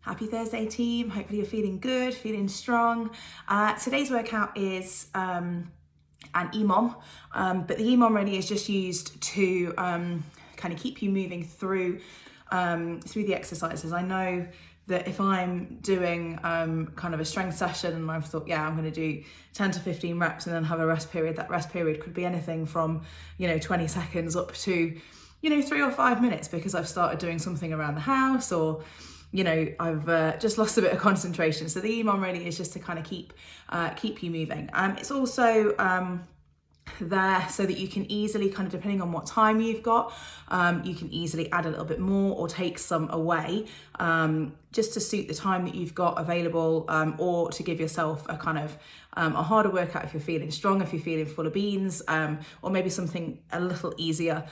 Happy Thursday team, hopefully you're feeling good, feeling strong. Today's workout is an EMOM, but the EMOM really is just used to kind of keep you moving through the exercises. I know that if I'm doing kind of a strength session and I've thought, yeah, I'm going to do 10 to 15 reps and then have a rest period, that rest period could be anything from, 20 seconds up to, 3 or 5 minutes because I've started doing something around the house or, I've just lost a bit of concentration. So the EMOM really is just to kind of keep you moving. It's also there so that you can easily kind of, depending on what time you've got, you can easily add a little bit more or take some away just to suit the time that you've got available, or to give yourself a kind of a harder workout if you're feeling strong, if you're feeling full of beans, or maybe something a little easier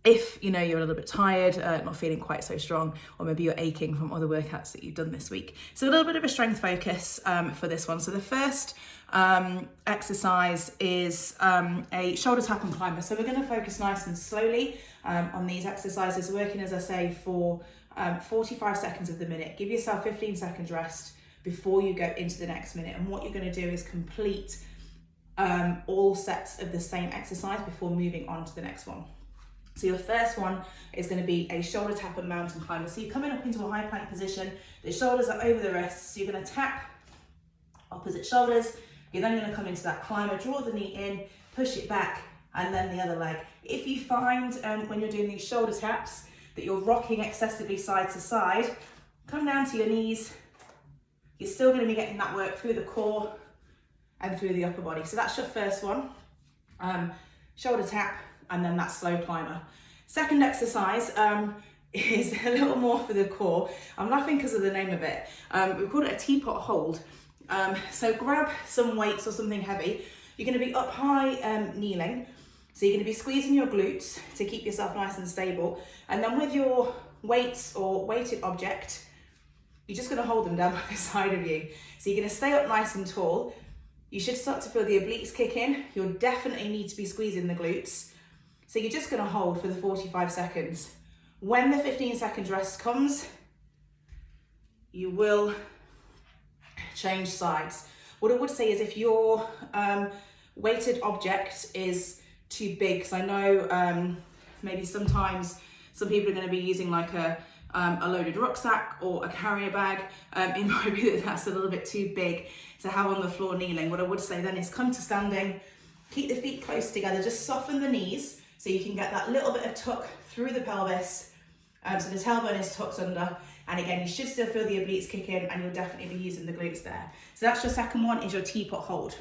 if you're a little bit tired, not feeling quite so strong, or maybe you're aching from other workouts that you've done this week. So a little bit of a strength focus for this one. So the first exercise is a shoulder tap and climber. So we're going to focus nice and slowly on these exercises, working, as I say, for 45 seconds of the minute. Give yourself 15 seconds rest before you go into the next minute. And what you're going to do is complete all sets of the same exercise before moving on to the next one. So your first one is going to be a shoulder tap and mountain climber. So you're coming up into a high plank position, the shoulders are over the wrists, so you're going to tap opposite shoulders. You're then going to come into that climber, draw the knee in, push it back, and then the other leg. If you find when you're doing these shoulder taps that you're rocking excessively side to side, come down to your knees. You're still going to be getting that work through the core and through the upper body. So that's your first one, shoulder tap, and then that slow climber. Second exercise is a little more for the core. I'm laughing because of the name of it. We call it a Teapot Hold. So grab some weights or something heavy. You're going to be up high kneeling. So you're going to be squeezing your glutes to keep yourself nice and stable. And then with your weights or weighted object, you're just going to hold them down by the side of you. So you're going to stay up nice and tall. You should start to feel the obliques kick in. You'll definitely need to be squeezing the glutes. So you're just going to hold for the 45 seconds. When the 15 seconds rest comes, you will change sides. What I would say is if your weighted object is too big, because I know maybe sometimes some people are going to be using like a loaded rucksack or a carrier bag. It might be that that's a little bit too big to have on the floor kneeling. What I would say then is come to standing, keep the feet close together, just soften the knees so you can get that little bit of tuck through the pelvis. So the tailbone is tucked under. And again, you should still feel the obliques kick in and you'll definitely be using the glutes there. So that's your second one, is your teapot hold.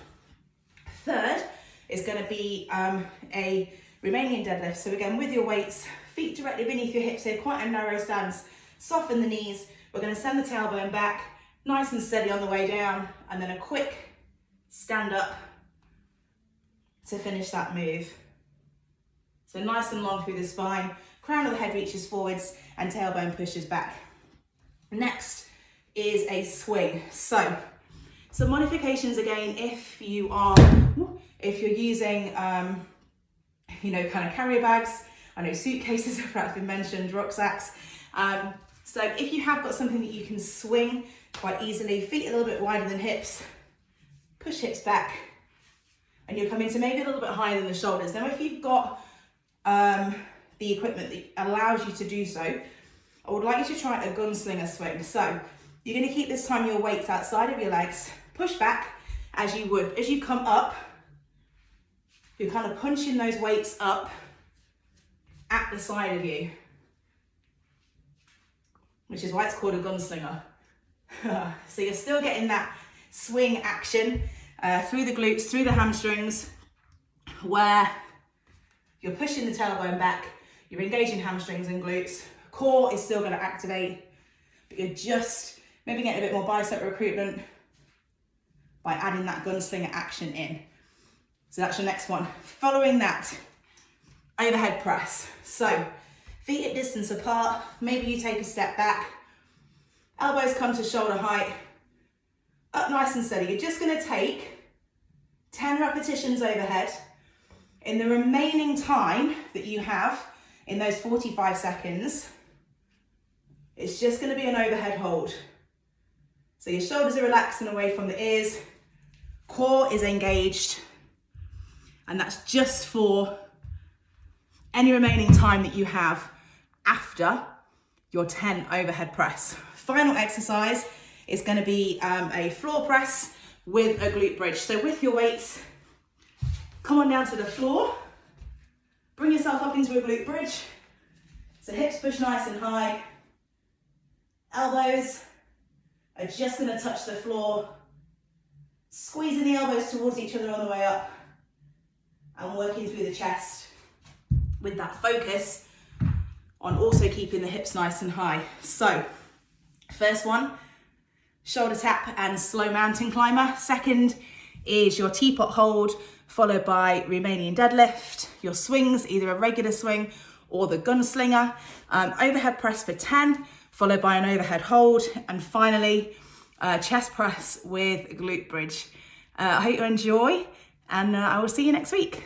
Third is going to be a Romanian deadlift. So again, with your weights, feet directly beneath your hips here, quite a narrow stance, soften the knees. We're going to send the tailbone back, nice and steady on the way down, and then a quick stand up to finish that move. So nice and long through the spine, crown of the head reaches forwards and tailbone pushes back. Next is a swing. So some modifications again, if you're using, kind of carrier bags. I know suitcases have perhaps been mentioned, rucksacks. So if you have got something that you can swing quite easily, feet a little bit wider than hips, push hips back, and you'll come into maybe a little bit higher than the shoulders. Now, if you've got the equipment that allows you to do so, I would like you to try a Gunslinger swing. So you're going to keep this time your weights outside of your legs, push back as you would. As you come up, you're kind of punching those weights up at the side of you, which is why it's called a Gunslinger. So you're still getting that swing action through the glutes, through the hamstrings, where you're pushing the tailbone back, you're engaging hamstrings and glutes, core is still going to activate, but you're just maybe getting a bit more bicep recruitment by adding that Gunslinger action in. So that's your next one. Following that, overhead press. So feet at distance apart, maybe you take a step back, elbows come to shoulder height, up nice and steady. You're just going to take 10 repetitions overhead. In the remaining time that you have in those 45 seconds, It's just going to be an overhead hold. So your shoulders are relaxed and away from the ears, core is engaged, and that's just for any remaining time that you have after your 10 overhead press. Final exercise is going to be a floor press with a glute bridge. So with your weights, come on down to the floor, bring yourself up into a glute bridge. So hips push nice and high, elbows are just going to touch the floor, squeezing the elbows towards each other on the way up and working through the chest with that focus on also keeping the hips nice and high. So first one, shoulder tap and slow mountain climber. Second is your teapot hold, followed by Romanian deadlift. Your swings, either a regular swing or the Gunslinger. Overhead press for 10, followed by an overhead hold. And finally, chest press with glute bridge. I hope you enjoy, and I will see you next week.